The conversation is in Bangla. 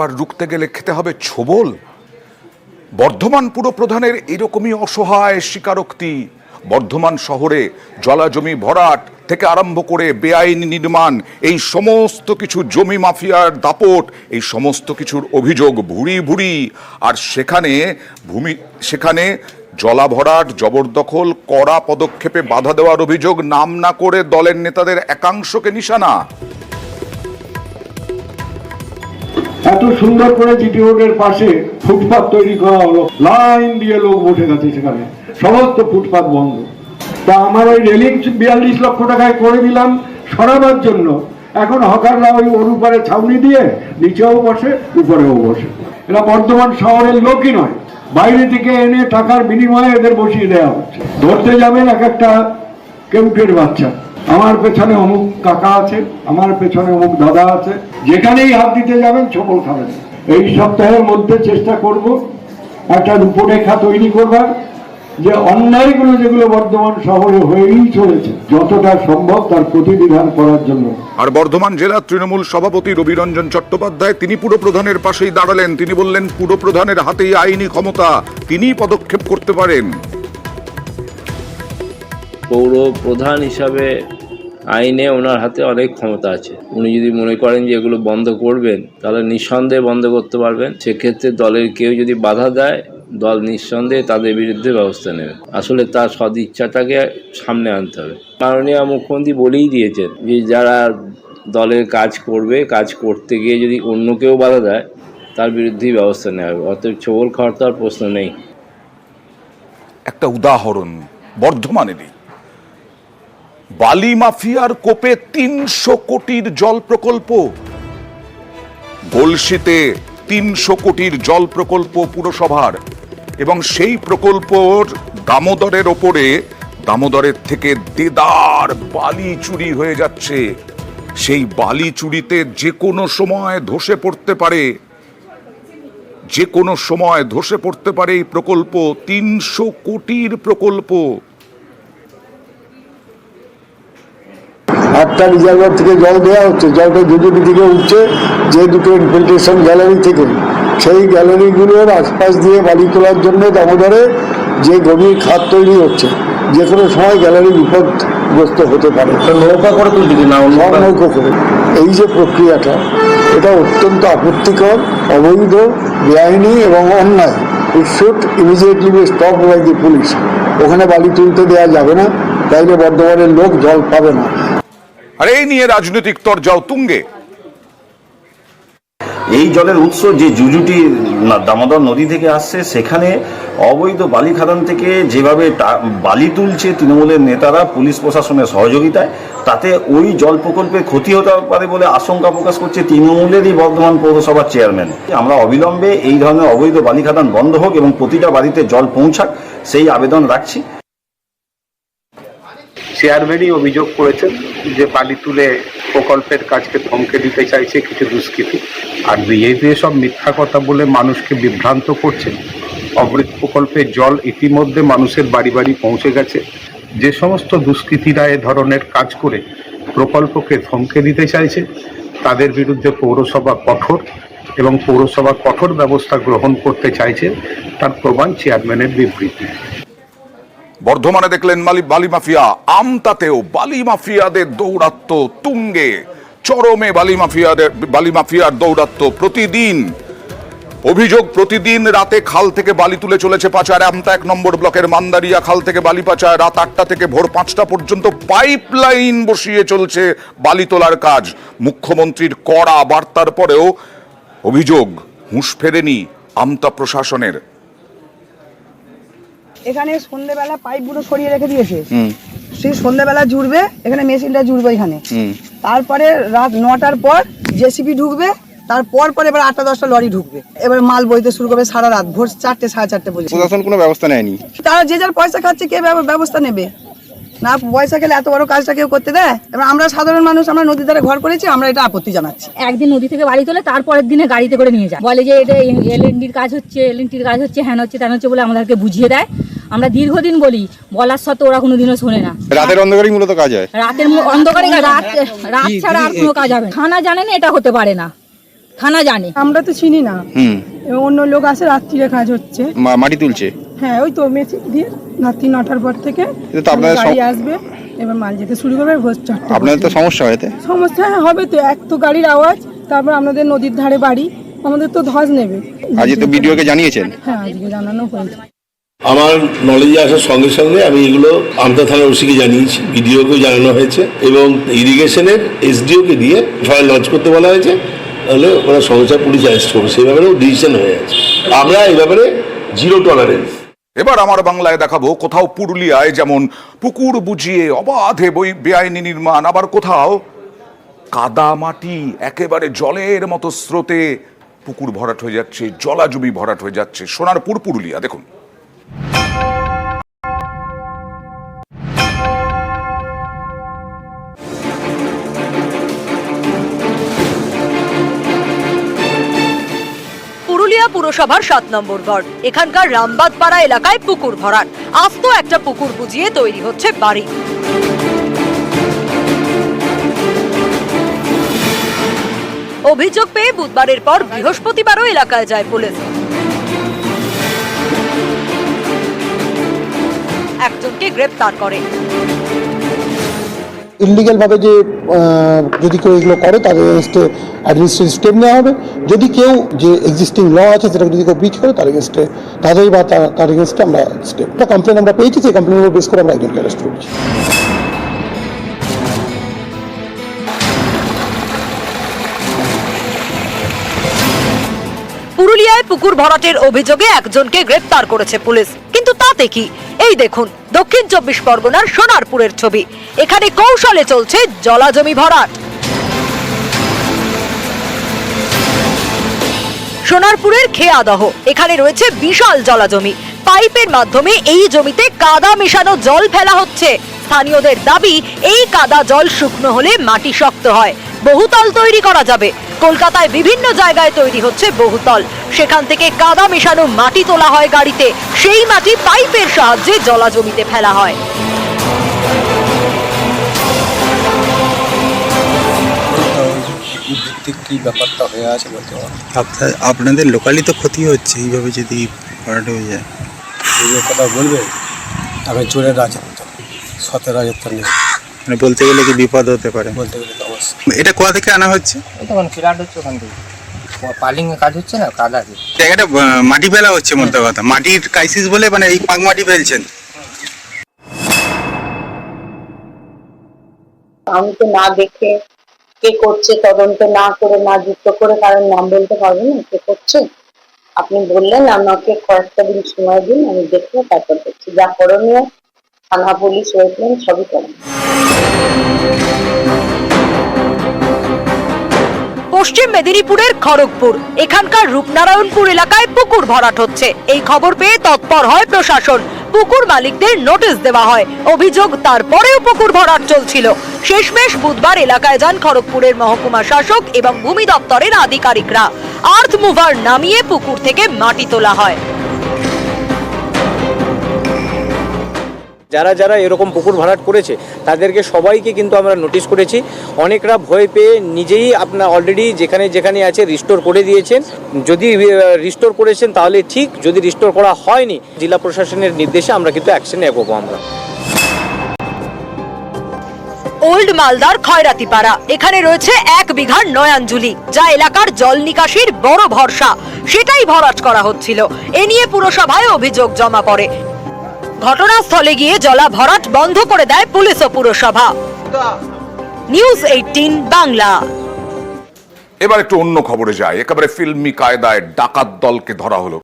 আর রুখতে গেলে খেতে হবে ছোবল। বর্ধমান পুরপ্রধানের এরকমই অসহায় স্বীকারোক্তি। বর্ধমান শহরে জলাজমি ভরাট থেকে আরম্ভ করে বেআইনি নির্মাণ, এই সমস্ত কিছু জমি মাফিয়ার দাপট, এই সমস্ত কিছুর অভিযোগ ভুরি ভুরি। আর সেখানে জলা ভরাট, জবরদখল, কড়া পদক্ষেপে বাধা দেওয়ার অভিযোগ, নাম না করে দলের নেতাদের একাংশকে নিশানা। এত সুন্দর করে জিটি রোডের পাশে ফুটপাত তৈরি করা হলো, লাইন দিয়ে লোক বসে গেছে, সেখানে সমস্ত ফুটপাত বন্ধ। তা আমার ওই রেলিং 42 লক্ষ টাকায় করে দিলাম সরাবার জন্য। এখন হকাররা ওই ওর উপরে ছাউনি দিয়ে নিচেও বসে উপরেও বসে। এরা বর্ধমান শহরের লোকই নয়, বাইরে থেকে এনে টাকার বিনিময়ে এদের বসিয়ে দেওয়া হচ্ছে। ধরতে যাবেন এক একটা কেউটের বাচ্চা, আমার পেছনে অমুক কাকা আছে, আমার পেছনে অমুক দাদা আছে, যেখানেই হাত দিতে যাবেন ছোবল খাবেন। এই সপ্তাহের মধ্যে চেষ্টা করব একটা রূপরেখা তৈরি করবার, যে অন্যায়গুলো যেগুলো বর্ধমান শহরে হয়েই চলেছে যতটা সম্ভব তার প্রতিবিধান করার জন্য। আর বর্ধমান জেলা তৃণমূল সভাপতি রবিরঞ্জন চট্টোপাধ্যায় তিনি পুরপ্রধানের পাশেই দাঁড়ালেন। তিনি বললেন পুরপ্রধানের হাতেই আইনি ক্ষমতা, তিনিই পদক্ষেপ করতে পারেন। পৌর প্রধান হিসাবে আইনে ওনার হাতে অনেক ক্ষমতা আছে। উনি যদি মনে করেন যে এগুলো বন্ধ করবেন, তাহলে নিঃসন্দেহে বন্ধ করতে পারবেন। সেক্ষেত্রে দলের কেউ যদি বাধা দেয়, দল নিঃসন্দেহে তাদের বিরুদ্ধে ব্যবস্থা নেবে। আসলে তার সদিচ্ছাটাকে সামনে আনতে হবে। মাননীয় মুখ্যমন্ত্রী বলেই দিয়েছেন যে যারা দলের কাজ করবে, কাজ করতে গিয়ে যদি অন্য কেউ বাধা দেয়, তার বিরুদ্ধেই ব্যবস্থা নেওয়া হবে। অতএব ছোবল খাওয়ার তো আর প্রশ্ন নেই। একটা উদাহরণ বর্ধমানেরই, বালি মাফিয়ার কোপে 300 কোটির জল প্রকল্প। গলসিতে 300 কোটির জল প্রকল্প পুরসভার, এবং সেই প্রকল্পর দামোদরের থেকে দেদার বালি চুরি হয়ে যাচ্ছে। সেই বালি চুরিতে যে কোনো সময় ধসে পড়তে পারে এই প্রকল্প। 300 কোটির প্রকল্প। একটা রিজার্ভার থেকে জল দেওয়া হচ্ছে, জলটা জুজুবি থেকে উঠছে যে দুটো ইনফিল্ট্রেশন গ্যালারি থেকে, সেই গ্যালারিগুলোর আশপাশ দিয়ে বালি তোলার জন্য দামোদরে যে গভীর খাত তৈরি হচ্ছে, যে কোনো সময় গ্যালারি বিপদগ্রস্ত হতে পারে। নৌকা করে তুলতে না, নৌকা করে। এই যে প্রক্রিয়াটা, এটা অত্যন্ত আপত্তিকর, অবৈধ, বেআইনি এবং অন্যায়। It should immediately be stopped by the police. ওখানে বালি তুলতে দেওয়া যাবে না, তাইলে বর্ধমানের লোক জল পাবে না। আর এই নিয়ে রাজনৈতিক তরজাও তুঙ্গে। এই জলের উৎস যে জুজুটি দামোদর নদী থেকে আসছে, সেখানে অবৈধ বালি খাদান থেকে যেভাবে বালি তুলছে তৃণমূলের নেতারা পুলিশ প্রশাসনের সহযোগিতায়, তাতে ওই জল প্রকল্পের ক্ষতি হতে পারে বলে আশঙ্কা প্রকাশ করছে তৃণমূলেরই বর্ধমান পৌরসভার চেয়ারম্যান। আমরা অবিলম্বে এই ধরনের অবৈধ বালি খাদান বন্ধ হোক এবং প্রতিটা বাড়িতে জল পৌঁছাক, সেই আবেদন রাখছি। চেয়ারম্যানই অভিযোগ করেছেন যে বালি তুলে প্রকল্পের কাজকে থমকে দিতে চাইছে কিছু দুষ্কৃতী, আর বিজেপি সব মিথ্যা কথা বলে মানুষকে বিভ্রান্ত করছে। অমৃত প্রকল্পের জল ইতিমধ্যে মানুষের বাড়ি বাড়ি পৌঁছে গেছে। যে সমস্ত দুষ্কৃতীরা এ ধরনের কাজ করে প্রকল্পকে থমকে দিতে চাইছে, তাদের বিরুদ্ধে পৌরসভা কঠোর ব্যবস্থা গ্রহণ করতে চাইছে, তার প্রমাণ চেয়ারম্যানের বিবৃতি। বর্ধমানে দেখলেন বালি মাফিয়া। আমতাতেও বালি মাফিয়াদের দৌরাত্ম্য তুঙ্গে, চরমে বালি মাফিয়ার দৌরাত্ম্য। প্রতিদিন রাতে খাল থেকে বালি তুলে চলেছে পাচার। আমতা 1 নম্বর ব্লকের মান্দারিয়া খাল থেকে বালি পাচার। রাত 8টা থেকে ভোর 5টা পর্যন্ত পাইপলাইন বসিয়ে চলছে বালি তোলার কাজ। মুখ্যমন্ত্রীর কড়া বার্তার পরেও অভিযোগ হুঁশ ফেরেনি আমতা প্রশাসনের। এখানে সন্ধ্যেবেলা পাইপগুলো সরিয়ে রেখে দিয়েছে, সেই সন্ধ্যেবেলা জুড়বে, এখানে মেশিনটা জুড়বে এখানে। তারপরে রাত 9টার পর জেসিবি ঢুকবে, তারপর এবার 8টা-10টা লরি ঢুকবে, এবার মাল বইতে শুরু করবে সারা রাত, ভোর 4টে 4:30 পর্যন্ত। প্রশাসন কোনো ব্যবস্থা নেয়নি। তারা যে যার পয়সা খাচ্ছে, কে ব্যবস্থা নেবে? না পয়সা খেলে এত বড় কাজটা কেউ করতে দেয়? এবার আমরা সাধারণ মানুষ, আমরা নদীর ধারে ঘর করেছি, আমরা এটা আপত্তি জানাচ্ছি। একদিন নদী থেকে বাড়ি তোলে, তারপরের দিনে গাড়িতে করে নিয়ে যায়, বলে যে এটা এলএনটির কাজ হচ্ছে, হ্যান হচ্ছে, তেন হচ্ছে বলে আমাদেরকে বুঝিয়ে দেয়। আমরা দীর্ঘদিন বলার সত্ত্বেও ওরা কোনোদিনও শোনে না। রাতের অন্ধকারেই মূলত কাজ হয়। রাতের অন্ধকারে রাত ছাড়া আর কোনো কাজ হবে না। থানা জানে না এটা হতে পারে না, থানা জানে। আমরা তো চিনি না, হুম। অন্য লোক আসে, রাত্রিরে কাজ হচ্ছে। মাটি তুলছে। হ্যাঁ, ওই তো মেশিন দিয়ে রাত্রি 9টার পর থেকে কিন্তু তো আপনাদের গাড়ি আসবে, এবার মাল যেতে শুরু করবে ভোর 4টা। আপনাদের তো সমস্যা হয় এতে। সমস্যা হবে তো, এক তো গাড়ির আওয়াজ, তারপর আমাদের নদীর ধারে বাড়ি, আমাদের তো ধস নেবে। আজকে তো ভিডিওকে জানিয়েছেন? হ্যাঁ, আজকে জানানো হয়েছে। আমার নলেজে আসার সঙ্গে সঙ্গে আমি এগুলো আমতা থানার ওসিকে জানিয়েছি, ভিডিওকেও জানানো হয়েছে এবং ইরিগেশনের এসডিওকে দিয়ে ফাইল লঞ্চ করতে বলা হয়েছে, তাহলে ওরা সমস্যা পুলিশ অ্যারেস্ট করবে, সেই ব্যাপারেও ডিসিশন হয়ে আছে। আমরা এই ব্যাপারে জিরো টলারেন্স। এবার আমার বাংলায় দেখাবো কোথাও পুরুলিয়ায় যেমন পুকুর বুঝিয়ে অবাধে বেআইনি নির্মাণ, আবার কোথাও কাদা মাটি একেবারে জলের মতো স্রোতে পুকুর ভরাট হয়ে যাচ্ছে, জলাজমি ভরাট হয়ে যাচ্ছে। সোনারপুর পুরুলিয়া দেখুন। পুরুলিয়া পুরসভার 7 নম্বর ওয়ার্ড, এখানকার রামবাদ পাড়া এলাকায় পুকুর ভরাট। আস্ত একটা পুকুর বুঝিয়ে তৈরি হচ্ছে বাড়ি। অভিযোগ পেয়ে বুধবারের পর বৃহস্পতিবারও এলাকায় যায় পুলিশ। একজনকে গ্রেপ্তার করে। ইললিগ্যাল ভাবে যে যদি কেউ এগুলো করে তাদের এগেনস্টে অ্যাডমিনিস্ট্রেটিভ স্টেপ নেওয়া হবে। যদি কেউ যে এক্সিস্টিং ল আছে সেটা যদি কেউ ব্রিচ করে তার এগেনস্টে তাদের বা তার এগেনস্টে আমরা স্টেপটা কমপ্লেন আমরা পেয়েছি, সেই কমপ্লেনের বেস করে আমরা একজনকে অ্যারেস্ট করেছি। পুরুলিয়ায় পুকুর ভরাটের অভিযোগে একজনকে গ্রেপ্তার করেছে পুলিশ, কিন্তু তাতে কি? এই দেখুন দক্ষিণ 24 পরগনার সোনারপুরের ছবি। এখানে কৌশলে চলছে জলাজমি ভরাট। সোনারপুরের খেয়াদহ, এখানে রয়েছে বিশাল জলাজমি। পাইপের মাধ্যমে এই জমিতে কাদা মেশানো জল ফেলা হচ্ছে। স্থানীয়দের দাবি, এই কাদা জল শুকনো হলে মাটি শক্ত হয়, বহুতল তৈরি করা যাবে। কলকাতায় বিভিন্ন জায়গায় তৈরি হচ্ছে বহুতল, সেখান থেকে কাদা মেশানো মাটি তোলা হয় গাড়িতে, সেই মাটি পাইপের সাহায্যে জলাজমিতে ফেলা হয়। কি ব্যাপারটা হয়ে আছে বলতে আপনাদের লোকালি তো ক্ষতি হচ্ছে এইভাবে যদি ভরাট হয়ে যায়। এই কথা বলবে, আমি চোরের রাজত্ব, সতের রাজত্ব নেই, মানে বলতে গেলে কি বিপদ হতে পারে। বলতে গেলে তো অবশ্যই। এটা কোথা থেকে আনা হচ্ছে? তখন ফ্ল্যাট হচ্ছে ওখান থেকে, পালিং কাজ হচ্ছে না, কাদা জায়গাটা মাটি ফেলা হচ্ছে, মোদ্দা কথা মাটির ক্রাইসিস বলে মানে এই পাক মাটি ফেলছেন। আমি তো না দেখে কে করছে তদন্ত না করে, না যুক্ত করে কারণ নাম বলতে পারবো না কে করছে। আপনি বললেন আমাকে কয়েকটা দিন সময় দিন, আমি দেখবো, তারপর দেখছি যা করণীয় থানা পুলিশ ওয়েটলেন সবই করেন। পশ্চিম মেদিনীপুরের খড়গপুর, এখানকার রূপনারায়ণপুর এলাকায় পুকুর ভরাট হচ্ছে। এই খবর পেয়ে তৎপর হয় প্রশাসন, পুকুর মালিকদের নোটিশ দেওয়া হয়। অভিযোগ, তারপরেও পুকুর ভরাট চলছিল। শেষমেশ বুধবার এলাকায় যান খড়গপুরের মহকুমা শাসক এবং ভূমি দপ্তরের আধিকারিকরা। আর্থ মুভার নামিয়ে পুকুর থেকে মাটি তোলা হয়। যারা যারা এরকম পুকুর ভরাট করেছে তাদেরকে সবাইকে কিন্তু আমরা নোটিশ করেছি। অনেকরা ভয় পেয়ে নিজেই আপনার অলরেডি যেখানে যেখানে আছে রিস্টোর করে দিয়েছেন। যদি রিস্টোর করেছেন তাহলে ঠিক, যদি রিস্টোর করা হয়নি জেলা প্রশাসনের নির্দেশে আমরা কিন্তু অ্যাকশনে এগোবো। আমরা ওল্ড মালদার খয়রাতিপাড়া, এখানে রয়েছে 1 বিঘার নয়াঞ্জলি, যা এলাকার জল নিকাশির বড় ভরসা। সেটাই ভরাট করা হচ্ছিল। এ নিয়ে পুরসভায় অভিযোগ জমা পড়ে। ঘটনাস্থলে গিয়ে জলা ভরাট বন্ধ করে দেয় পুলিশ ও পুরসভা। নিউজ 18 বাংলা। এবার একটু অন্য খবরে যায়। একেবারে ফিল্মি কায়দায় ডাকাত দলকে ধরা হলো।